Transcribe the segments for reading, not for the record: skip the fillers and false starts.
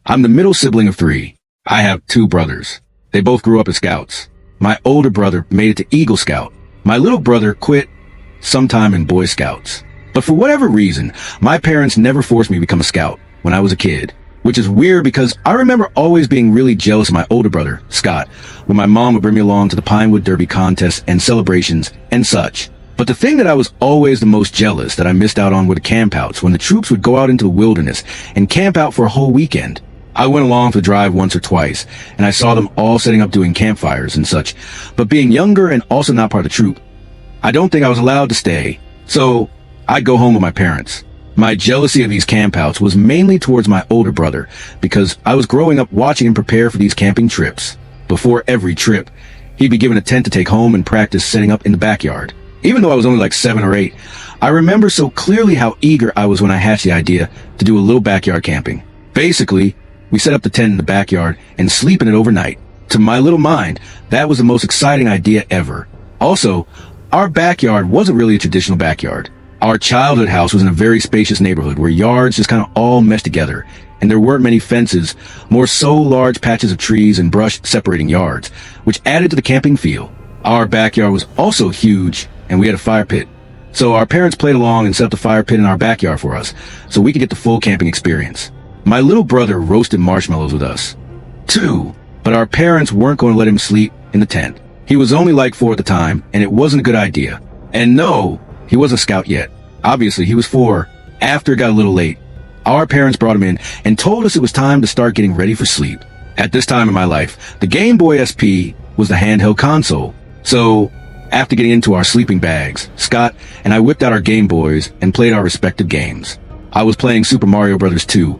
I'm the middle sibling of three. I have two brothers. They both grew up as scouts. My older brother made it to Eagle Scout. My little brother quit sometime in Boy Scouts. But for whatever reason, my parents never forced me to become a scout when I was a kid, which is weird because I remember always being really jealous of my older brother, Scott, when my mom would bring me along to the Pinewood Derby contests and celebrations and such. But the thing that I was always the most jealous that I missed out on were the campouts when the troops would go out into the wilderness and camp out for a whole weekend. I went along for the drive once or twice, and I saw them all setting up doing campfires and such, but being younger and also not part of the troop, I don't think I was allowed to stay, so I'd go home with my parents. My jealousy of these campouts was mainly towards my older brother, because I was growing up watching him prepare for these camping trips. Before every trip, he'd be given a tent to take home and practice setting up in the backyard. Even though I was only like 7 or 8, I remember so clearly how eager I was when I hatched the idea to do a little backyard camping. Basically, we set up the tent in the backyard and sleep in it overnight. To my little mind, that was the most exciting idea ever. Also, our backyard wasn't really a traditional backyard. Our childhood house was in a very spacious neighborhood where yards just kind of all meshed together, and there weren't many fences, more so large patches of trees and brush separating yards, which added to the camping feel. Our backyard was also huge, and we had a fire pit. So our parents played along and set up the fire pit in our backyard for us, so we could get the full camping experience. My little brother roasted marshmallows with us, too, but our parents weren't going to let him sleep in the tent. He was only like 4 at the time, and it wasn't a good idea. And no, he wasn't a scout yet. Obviously, he was 4. After it got a little late, our parents brought him in and told us it was time to start getting ready for sleep. At this time in my life, the Game Boy SP was the handheld console. So, after getting into our sleeping bags, Scott and I whipped out our Game Boys and played our respective games. I was playing Super Mario Bros. 2,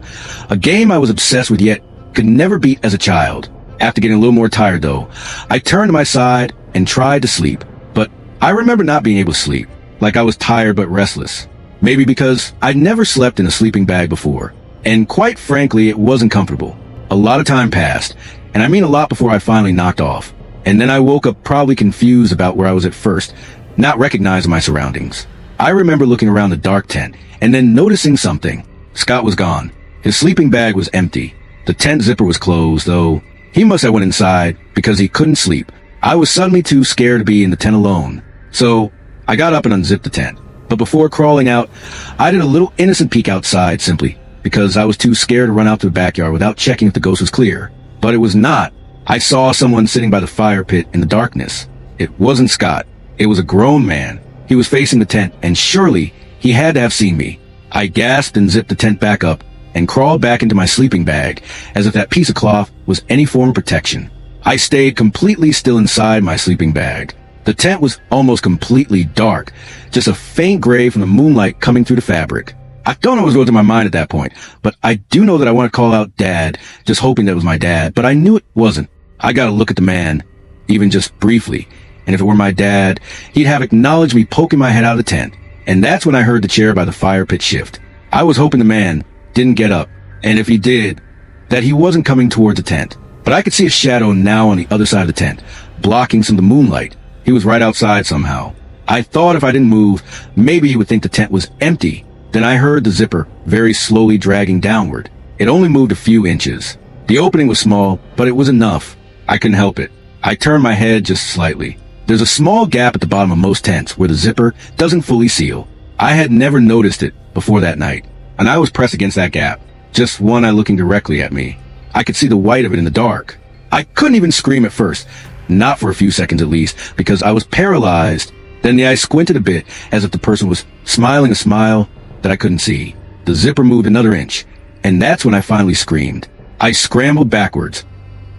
a game I was obsessed with yet could never beat as a child. After getting a little more tired though, I turned to my side and tried to sleep, but I remember not being able to sleep, like I was tired but restless. Maybe because I'd never slept in a sleeping bag before, and quite frankly it wasn't comfortable. A lot of time passed, and I mean a lot before I finally knocked off, and then I woke up probably confused about where I was at first, not recognizing my surroundings. I remember looking around the dark tent and then noticing something. Scott was gone. His sleeping bag was empty. The tent zipper was closed, though he must have went inside because he couldn't sleep. I was suddenly too scared to be in the tent alone. So I got up and unzipped the tent. But before crawling out, I did a little innocent peek outside simply because I was too scared to run out to the backyard without checking if the ghost was clear. But it was not. I saw someone sitting by the fire pit in the darkness. It wasn't Scott. It was a grown man. He was facing the tent, and surely he had to have seen me. I gasped and zipped the tent back up and crawled back into my sleeping bag as if that piece of cloth was any form of protection. I stayed completely still inside my sleeping bag. The tent was almost completely dark, just a faint gray from the moonlight coming through the fabric. I don't know what was going through my mind at that point, but I do know that I want to call out Dad, just hoping that it was my dad, but I knew it wasn't. I got to look at the man, even just briefly, and if it were my dad, he'd have acknowledged me poking my head out of the tent. And that's when I heard the chair by the fire pit shift. I was hoping the man didn't get up, and if he did, that he wasn't coming towards the tent. But I could see a shadow now on the other side of the tent, blocking some of the moonlight. He was right outside somehow. I thought if I didn't move, maybe he would think the tent was empty. Then I heard the zipper very slowly dragging downward. It only moved a few inches. The opening was small, but it was enough. I couldn't help it. I turned my head just slightly. There's a small gap at the bottom of most tents where the zipper doesn't fully seal. I had never noticed it before that night, and I was pressed against that gap, just one eye looking directly at me. I could see the white of it in the dark. I couldn't even scream at first, not for a few seconds at least, because I was paralyzed. Then the eye squinted a bit, as if the person was smiling a smile that I couldn't see. The zipper moved another inch, and that's when I finally screamed. I scrambled backwards,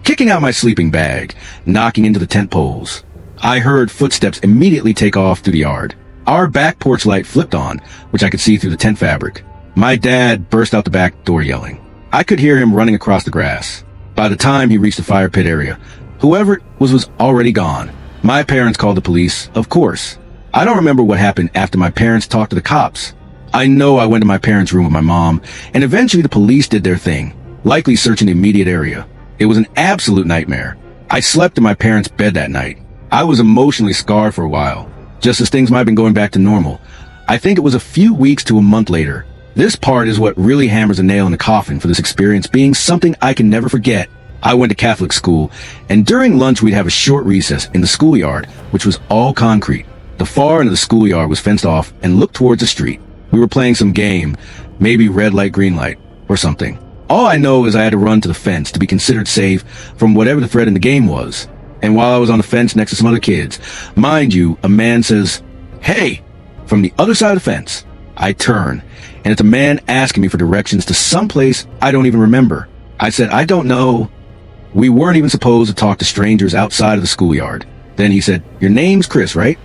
kicking out my sleeping bag, knocking into the tent poles. I heard footsteps immediately take off through the yard. Our back porch light flipped on, which I could see through the tent fabric. My dad burst out the back door yelling. I could hear him running across the grass. By the time he reached the fire pit area, whoever it was already gone. My parents called the police, of course. I don't remember what happened after my parents talked to the cops. I know I went to my parents' room with my mom, and eventually the police did their thing, likely searching the immediate area. It was an absolute nightmare. I slept in my parents' bed that night. I was emotionally scarred for a while, just as things might have been going back to normal. I think it was a few weeks to a month later This part is what really hammers a nail in the coffin for this experience being something I can never forget. I went to Catholic school, and during lunch we'd have a short recess in the schoolyard, which was all concrete. The far end of the schoolyard was fenced off and looked towards the street. We were playing some game, maybe red light, green light, or something. All I know is I had to run to the fence to be considered safe from whatever the threat in the game was. And while I was on the fence next to some other kids, mind you, a man says, "Hey!" from the other side of the fence. I turn, and it's a man asking me for directions to someplace I don't even remember. I said, "I don't know." We weren't even supposed to talk to strangers outside of the schoolyard. Then he said, "Your name's Chris, right?"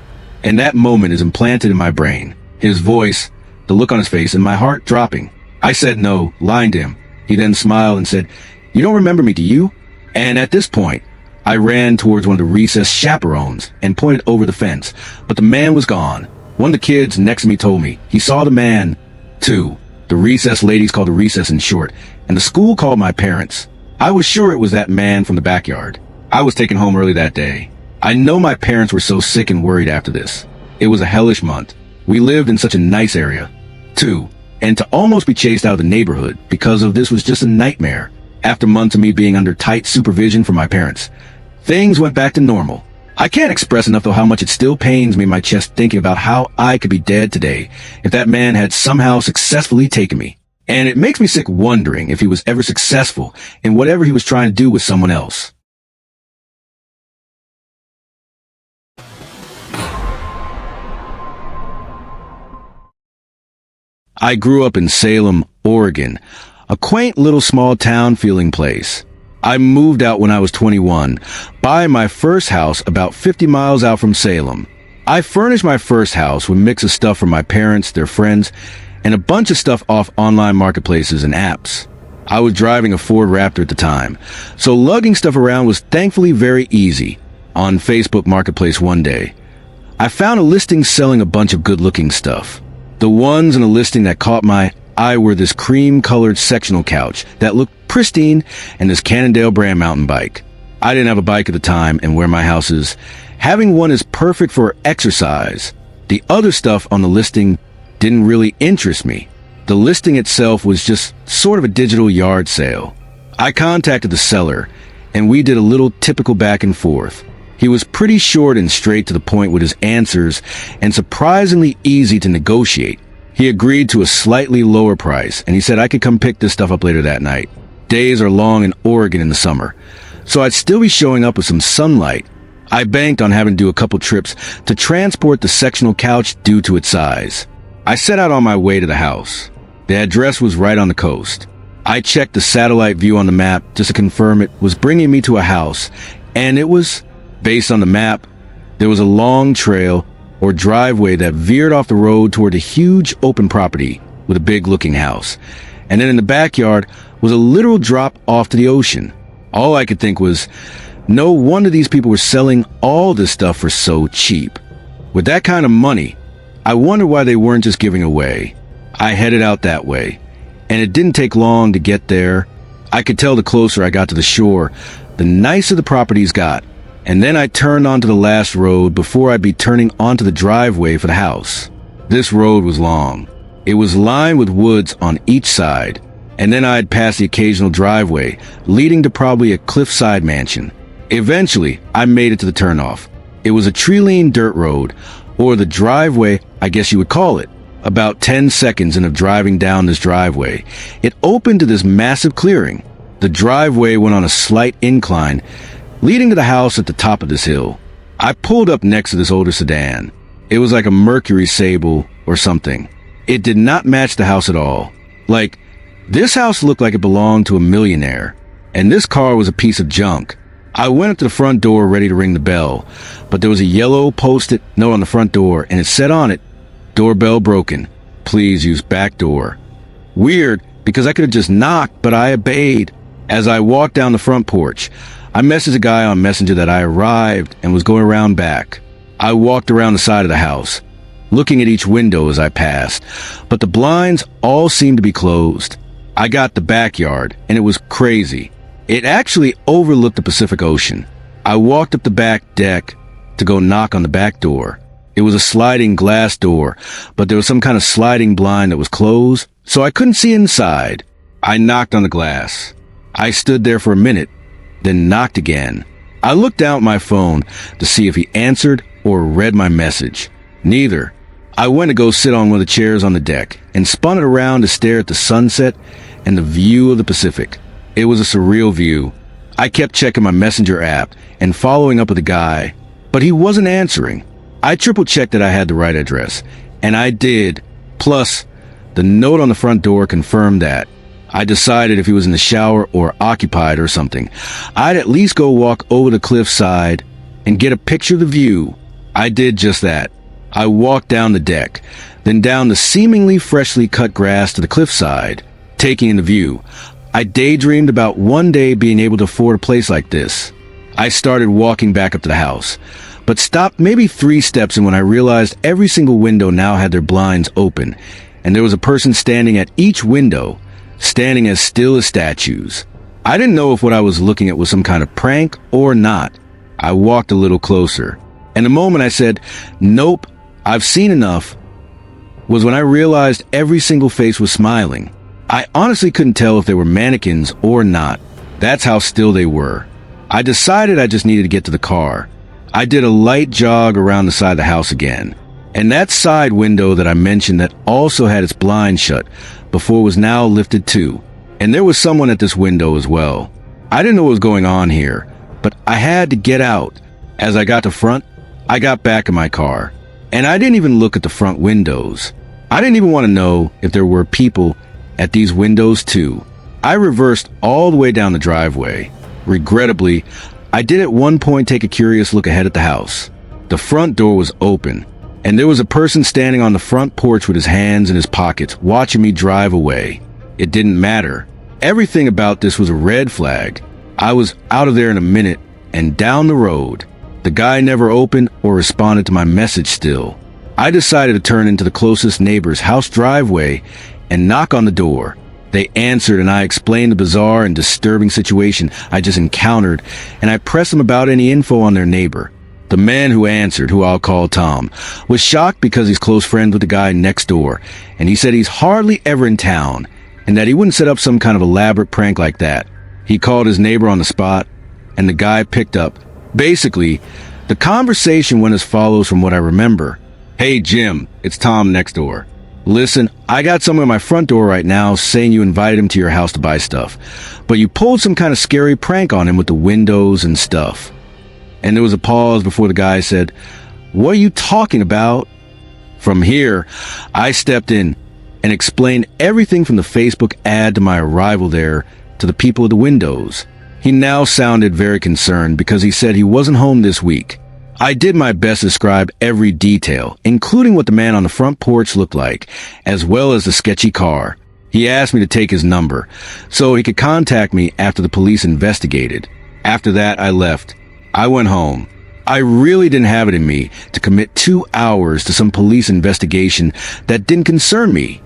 And that moment is implanted in my brain. His voice, the look on his face, and my heart dropping. I said no, lying to him. He then smiled and said, "You don't remember me, do you?" And at this point, I ran towards one of the recess chaperones and pointed over the fence, but the man was gone. One of the kids next to me told me he saw the man, too. The recess ladies called the recess in short, and the school called my parents. I was sure it was that man from the backyard. I was taken home early that day. I know my parents were so sick and worried after this. It was a hellish month. We lived in such a nice area, too, and to almost be chased out of the neighborhood because of this was just a nightmare. After months of me being under tight supervision from my parents, things went back to normal. I can't express enough though how much it still pains me in my chest thinking about how I could be dead today if that man had somehow successfully taken me. And it makes me sick wondering if he was ever successful in whatever he was trying to do with someone else. I grew up in Salem, Oregon, a quaint little small town feeling place. I moved out when I was 21, buying my first house about 50 miles out from Salem. I furnished my first house with a mix of stuff from my parents, their friends, and a bunch of stuff off online marketplaces and apps. I was driving a Ford Raptor at the time, so lugging stuff around was thankfully very easy. On Facebook Marketplace one day, I found a listing selling a bunch of good-looking stuff. The ones in a listing that caught my eye were this cream-colored sectional couch that looked pristine and this Cannondale brand mountain bike. I didn't have a bike at the time, and where my house is, having one is perfect for exercise. The other stuff on the listing didn't really interest me. The listing itself was just sort of a digital yard sale. I contacted the seller, and we did a little typical back and forth. He was pretty short and straight to the point with his answers and surprisingly easy to negotiate. He agreed to a slightly lower price, and he said I could come pick this stuff up later that night. Days are long in Oregon in the summer, so I'd still be showing up with some sunlight. I banked on having to do a couple trips to transport the sectional couch due to its size. I set out on my way to the house. The address was right on the coast. I checked the satellite view on the map just to confirm it was bringing me to a house, and it was. Based on the map, there was a long trail or driveway that veered off the road toward a huge open property with a big-looking house. And then in the backyard was a literal drop off to the ocean. All I could think was, no wonder these people were selling all this stuff for so cheap. With that kind of money, I wonder why they weren't just giving away. I headed out that way, and it didn't take long to get there. I could tell the closer I got to the shore, the nicer the properties got. And then I turned onto the last road before I'd be turning onto the driveway for the house. This road was long. It was lined with woods on each side, and then I'd pass the occasional driveway, leading to probably a cliffside mansion. Eventually, I made it to the turnoff. It was a tree-lean dirt road, or the driveway, I guess you would call it. About 10 seconds in of driving down this driveway, it opened to this massive clearing. The driveway went on a slight incline, leading to the house at the top of this hill. I pulled up next to this older sedan. It was like a Mercury Sable or something. It did not match the house at all. Like, this house looked like it belonged to a millionaire, and this car was a piece of junk. I went up to the front door ready to ring the bell, but there was a yellow post-it note on the front door, and it said on it, "Doorbell broken. Please use back door." Weird, because I could have just knocked, but I obeyed. As I walked down the front porch, I messaged a guy on Messenger that I arrived and was going around back. I walked around the side of the house, looking at each window as I passed, but the blinds all seemed to be closed. I got the backyard, and it was crazy. It actually overlooked the Pacific Ocean. I walked up the back deck to go knock on the back door. It was a sliding glass door, but there was some kind of sliding blind that was closed so I couldn't see inside. I knocked on the glass. I stood there for a minute, then knocked again. I looked down at my phone to see if he answered or read my message. Neither. I went to go sit on one of the chairs on the deck and spun it around to stare at the sunset and the view of the Pacific. It was a surreal view. I kept checking my messenger app and following up with the guy, but he wasn't answering. I triple-checked that I had the right address, and I did. Plus, the note on the front door confirmed that. I decided if he was in the shower or occupied or something, I'd at least go walk over the cliffside and get a picture of the view. I did just that. I walked down the deck, then down the seemingly freshly cut grass to the cliffside, taking in the view. I daydreamed about one day being able to afford a place like this. I started walking back up to the house, but stopped maybe 3 steps in when I realized every single window now had their blinds open, and there was a person standing at each window, standing as still as statues. I didn't know if what I was looking at was some kind of prank or not. I walked a little closer, and the moment I said, "Nope, I've seen enough," was when I realized every single face was smiling. I honestly couldn't tell if they were mannequins or not. That's how still they were. I decided I just needed to get to the car. I did a light jog around the side of the house again, and that side window that I mentioned that also had its blind shut before was now lifted too, and there was someone at this window as well. I didn't know what was going on here, but I had to get out. As I got to front, I got back in my car, and I didn't even look at the front windows. I didn't even want to know if there were people at these windows too. I reversed all the way down the driveway. Regrettably, I did at one point take a curious look ahead at the house. The front door was open, and there was a person standing on the front porch with his hands in his pockets, watching me drive away. It didn't matter. Everything about this was a red flag. I was out of there in a minute and down the road. The guy never opened or responded to my message still. I decided to turn into the closest neighbor's house driveway and knock on the door. They answered, and I explained the bizarre and disturbing situation I just encountered, and I pressed them about any info on their neighbor. The man who answered, who I'll call Tom, was shocked because he's close friends with the guy next door, and he said he's hardly ever in town, and that he wouldn't set up some kind of elaborate prank like that. He called his neighbor on the spot, and the guy picked up. Basically, the conversation went as follows from what I remember. "Hey Jim, it's Tom next door. Listen, I got someone at my front door right now saying you invited him to your house to buy stuff, but you pulled some kind of scary prank on him with the windows and stuff." And there was a pause before the guy said, "What are you talking about?" From here, I stepped in and explained everything from the Facebook ad to my arrival there to the people at the windows. He now sounded very concerned because he said he wasn't home this week. I did my best to describe every detail, including what the man on the front porch looked like, as well as the sketchy car. He asked me to take his number so he could contact me after the police investigated. After that, I left. I went home. I really didn't have it in me to commit 2 hours to some police investigation that didn't concern me,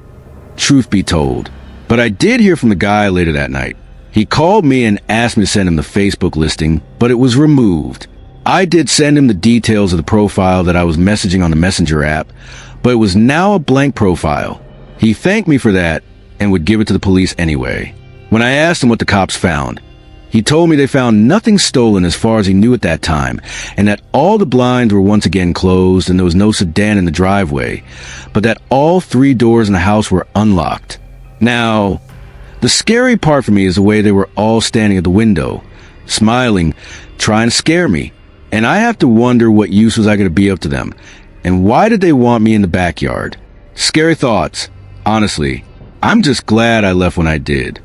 truth be told. But I did hear from the guy later that night. He called me and asked me to send him the Facebook listing, but it was removed. I did send him the details of the profile that I was messaging on the Messenger app, but it was now a blank profile. He thanked me for that and would give it to the police anyway. When I asked him what the cops found, he told me they found nothing stolen as far as he knew at that time, and that all the blinds were once again closed and there was no sedan in the driveway, but that all 3 doors in the house were unlocked. Now, the scary part for me is the way they were all standing at the window, smiling, trying to scare me. And I have to wonder what use was I going to be up to them, and why did they want me in the backyard? Scary thoughts. Honestly, I'm just glad I left when I did.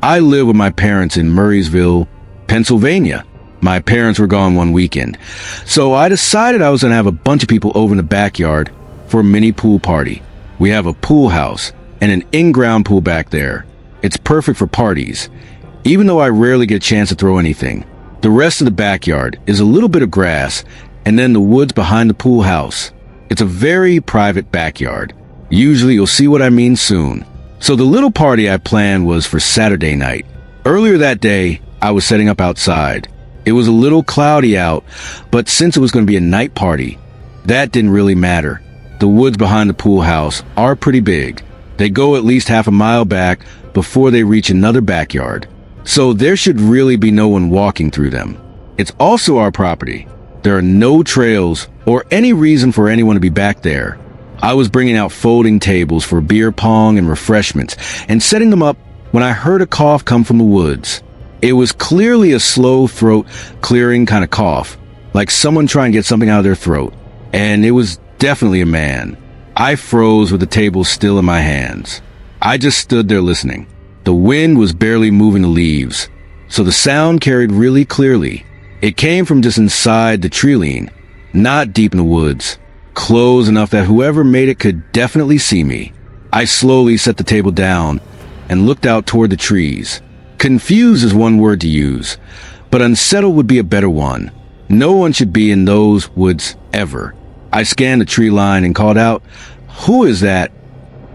I live with my parents in Murraysville, Pennsylvania. My parents were gone one weekend, so I decided I was going to have a bunch of people over in the backyard for a mini pool party. We have a pool house and an in-ground pool back there. It's perfect for parties, even though I rarely get a chance to throw anything. The rest of the backyard is a little bit of grass, and then the woods behind the pool house. It's a very private backyard. Usually you'll see what I mean soon. So the little party I planned was for Saturday night. Earlier that day, I was setting up outside. It was a little cloudy out, but since it was going to be a night party, That didn't really matter. The woods behind the pool house are pretty big. They go at least half a mile back before they reach another backyard. So there should really be no one walking through them. It's also our property. There are no trails or any reason for anyone to be back there. I was bringing out folding tables for beer pong and refreshments and setting them up when I heard a cough come from the woods. It was clearly a slow throat clearing kind of cough, like someone trying to get something out of their throat. And it was definitely a man. I froze with the table still in my hands. I just stood there listening. The wind was barely moving the leaves, so the sound carried really clearly. It came from just inside the tree line, not deep in the woods, close enough that whoever made it could definitely see me. I slowly set the table down and looked out toward the trees. Confused is one word to use, but unsettled would be a better one. No one should be in those woods ever. I scanned the tree line and called out, "Who is that?"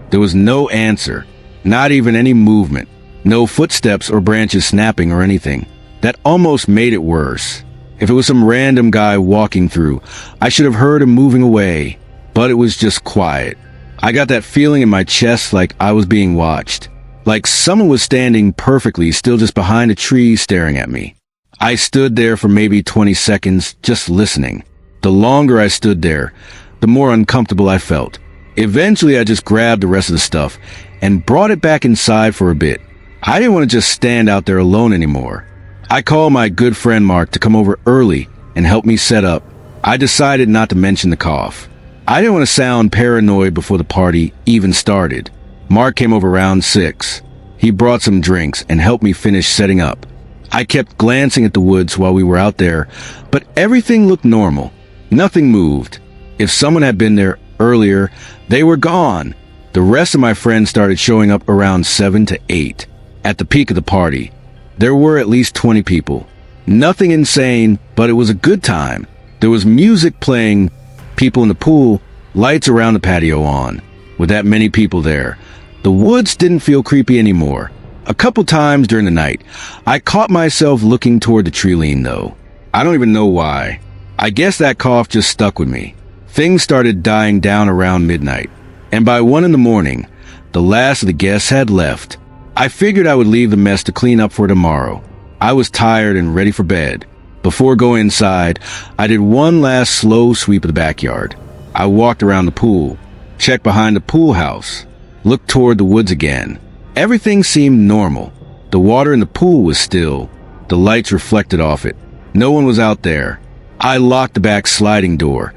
There was no answer, not even any movement, no footsteps or branches snapping or anything. That almost made it worse. If it was some random guy walking through, I should have heard him moving away, but it was just quiet. I got that feeling in my chest like I was being watched, like someone was standing perfectly still just behind a tree staring at me. I stood there for maybe 20 seconds just listening. The longer I stood there, the more uncomfortable I felt. Eventually, I just grabbed the rest of the stuff and brought it back inside for a bit. I didn't want to just stand out there alone anymore. I called my good friend Mark to come over early and help me set up. I decided not to mention the cough. I didn't want to sound paranoid before the party even started. Mark came over around 6. He brought some drinks and helped me finish setting up. I kept glancing at the woods while we were out there, but everything looked normal. Nothing moved. If someone had been there earlier, they were gone. The rest of my friends started showing up around 7 to 8. At the peak of the party, there were at least 20 people. Nothing insane, but it was a good time. There was music playing, people in the pool, lights around the patio on. With that many people there, the woods didn't feel creepy anymore. A couple times during the night, I caught myself looking toward the tree line though. I don't even know why. I guess that cough just stuck with me. Things started dying down around midnight, and by 1 in the morning, the last of the guests had left. I figured I would leave the mess to clean up for tomorrow. I was tired and ready for bed. Before going inside, I did one last slow sweep of the backyard. I walked around the pool, checked behind the pool house, looked toward the woods again. Everything seemed normal. The water in the pool was still. The lights reflected off it. No one was out there. I locked the back sliding door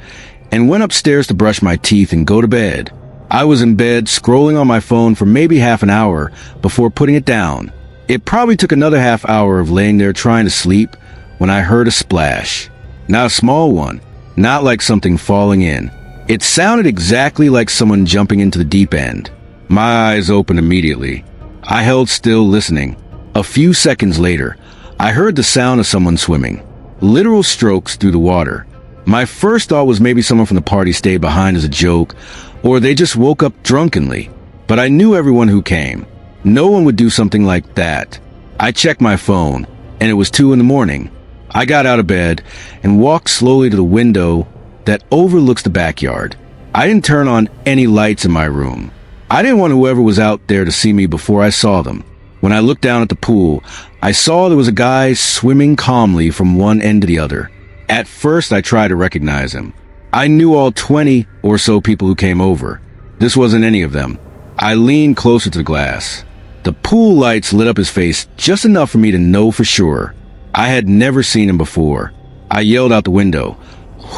and went upstairs to brush my teeth and go to bed. I was in bed scrolling on my phone for maybe half an hour before putting it down. It probably took another half hour of laying there trying to sleep when I heard a splash. Not a small one, not like something falling in. It sounded exactly like someone jumping into the deep end. My eyes opened immediately. I held still listening. A few seconds later, I heard the sound of someone swimming. Literal strokes through the water. My first thought was maybe someone from the party stayed behind as a joke, or they just woke up drunkenly. But I knew everyone who came. No one would do something like that. I checked my phone, and it was 2 in the morning. I got out of bed and walked slowly to the window that overlooks the backyard. I didn't turn on any lights in my room. I didn't want whoever was out there to see me before I saw them. When I looked down at the pool, I saw there was a guy swimming calmly from one end to the other. At first, I tried to recognize him. I knew all 20 or so people who came over. This wasn't any of them. I leaned closer to the glass. The pool lights lit up his face just enough for me to know for sure. I had never seen him before. I yelled out the window,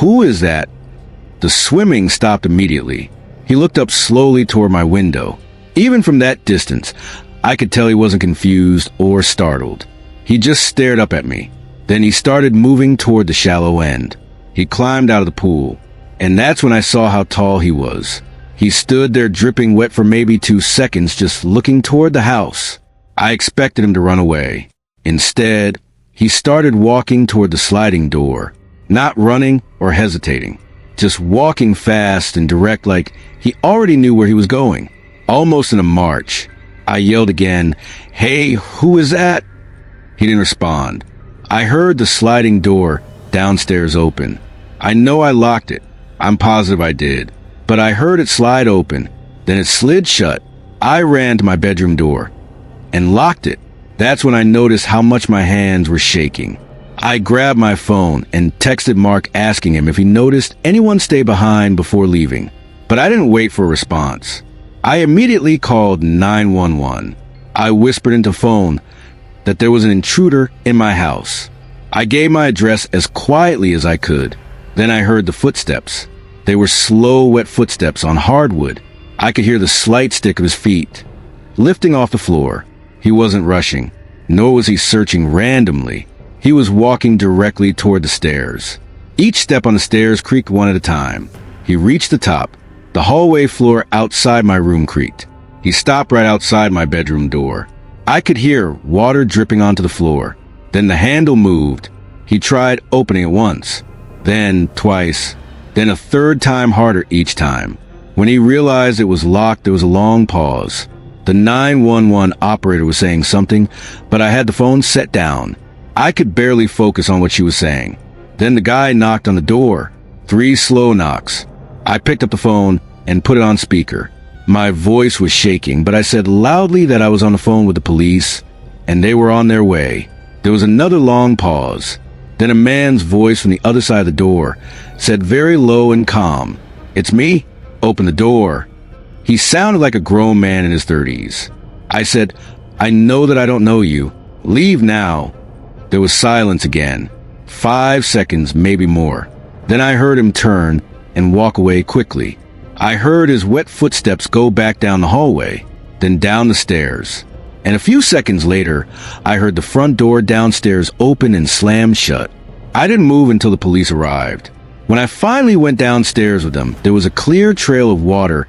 "Who is that?" The swimming stopped immediately. He looked up slowly toward my window. Even from that distance, I could tell he wasn't confused or startled. He just stared up at me. Then he started moving toward the shallow end. He climbed out of the pool, and that's when I saw how tall he was. He stood there dripping wet for maybe 2 seconds, just looking toward the house. I expected him to run away. Instead, he started walking toward the sliding door, not running or hesitating, just walking fast and direct like he already knew where he was going, almost in a march. I yelled again, "Hey, who is that?" He didn't respond. I heard the sliding door downstairs open. I know I locked it, I'm positive I did. But I heard it slide open. Then it slid shut. I ran to my bedroom door and locked it. That's when I noticed how much my hands were shaking. I grabbed my phone and texted Mark asking him if he noticed anyone stay behind before leaving. But I didn't wait for a response. I immediately called 911. I whispered into phone that there was an intruder in my house. I gave my address as quietly as I could. Then I heard the footsteps. They were slow, wet footsteps on hardwood. I could hear the slight stick of his feet lifting off the floor. He wasn't rushing, nor was he searching randomly. He was walking directly toward the stairs. Each step on the stairs creaked one at a time. He reached the top. The hallway floor outside my room creaked. He stopped right outside my bedroom door. I could hear water dripping onto the floor. Then the handle moved. He tried opening it once, then twice, then a third time harder each time. When he realized it was locked, there was a long pause. The 911 operator was saying something, but I had the phone set down. I could barely focus on what she was saying. Then the guy knocked on the door. 3 slow knocks. I picked up the phone and put it on speaker. My voice was shaking, but I said loudly that I was on the phone with the police, and they were on their way. There was another long pause. Then a man's voice from the other side of the door said very low and calm, "It's me. Open the door." He sounded like a grown man in his 30s. I said, "I know that I don't know you. Leave now." There was silence again. 5 seconds, maybe more. Then I heard him turn and walk away quickly. I heard his wet footsteps go back down the hallway, then down the stairs. And a few seconds later, I heard the front door downstairs open and slam shut. I didn't move until the police arrived. When I finally went downstairs with them, there was a clear trail of water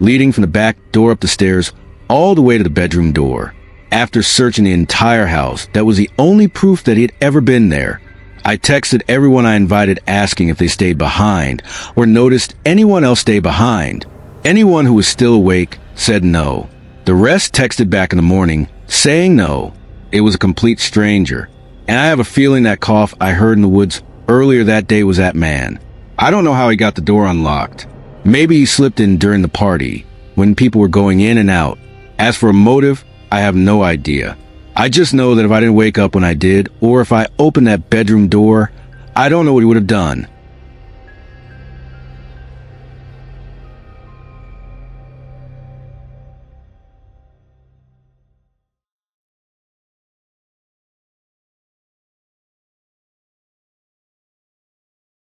leading from the back door up the stairs all the way to the bedroom door. After searching the entire house, that was the only proof that he had ever been there. I texted everyone I invited asking if they stayed behind or noticed anyone else stay behind. Anyone who was still awake said no. The rest texted back in the morning saying no. It was a complete stranger. And I have a feeling that cough I heard in the woods earlier that day was that man. I don't know how he got the door unlocked. Maybe he slipped in during the party when people were going in and out. As for a motive, I have no idea. I just know that if I didn't wake up when I did, or if I opened that bedroom door, I don't know what he would have done.